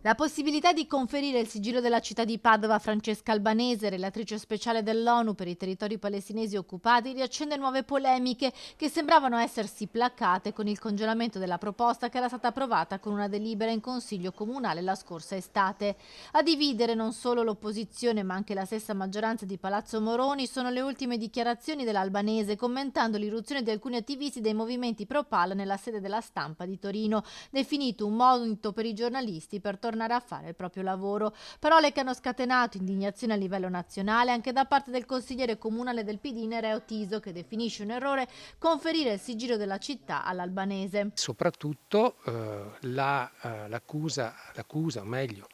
La possibilità di conferire il sigillo della città di Padova a Francesca Albanese, relatrice speciale dell'ONU per i territori palestinesi occupati, riaccende nuove polemiche che sembravano essersi placate con il congelamento della proposta che era stata approvata con una delibera in Consiglio Comunale la scorsa estate. A dividere non solo l'opposizione ma anche la stessa maggioranza di Palazzo Moroni sono le ultime dichiarazioni dell'Albanese commentando l'irruzione di alcuni attivisti dei movimenti pro-Pal nella sede della Stampa di Torino, definito un monito per i giornalisti per tornare a fare il proprio lavoro. Parole che hanno scatenato indignazione a livello nazionale anche da parte del consigliere comunale del PD Nereo Tiso, che definisce un errore conferire il sigillo della città all'Albanese. Soprattutto l'accusa, o meglio,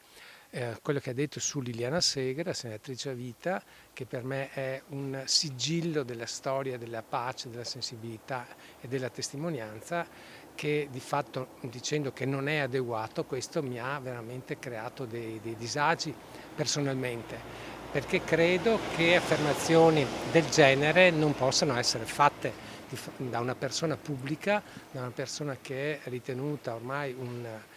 quello che ha detto su Liliana Segre, senatrice a vita, che per me è un sigillo della storia, della pace, della sensibilità e della testimonianza, che di fatto, dicendo che non è adeguato, questo mi ha veramente creato dei disagi personalmente, perché credo che affermazioni del genere non possano essere fatte da una persona pubblica, da una persona che è ritenuta ormai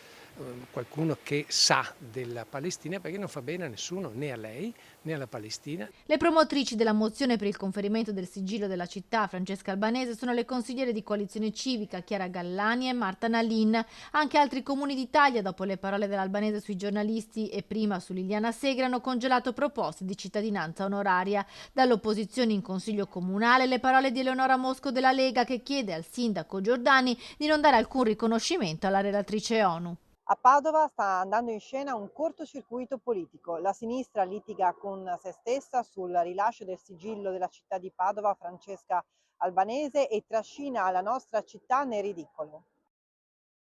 qualcuno che sa della Palestina, perché non fa bene a nessuno, né a lei né alla Palestina. Le promotrici della mozione per il conferimento del sigillo della città, Francesca Albanese, sono le consigliere di Coalizione Civica Chiara Gallani e Marta Nalin. Anche altri comuni d'Italia, dopo le parole dell'Albanese sui giornalisti e prima su Liliana Segre, hanno congelato proposte di cittadinanza onoraria. Dall'opposizione in Consiglio Comunale le parole di Eleonora Mosco della Lega, che chiede al sindaco Giordani di non dare alcun riconoscimento alla relatrice ONU. A Padova sta andando in scena un cortocircuito politico. La sinistra litiga con se stessa sul rilascio del sigillo della città di Padova a Francesca Albanese e trascina la nostra città nel ridicolo.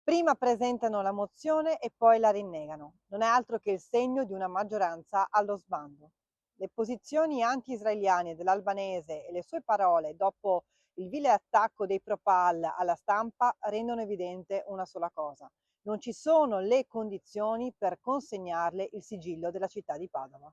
Prima presentano la mozione e poi la rinnegano. Non è altro che il segno di una maggioranza allo sbando. Le posizioni anti-israeliane dell'Albanese e le sue parole dopo il vile attacco dei Pro-Pal alla stampa rendono evidente una sola cosa: non ci sono le condizioni per consegnarle il sigillo della città di Padova.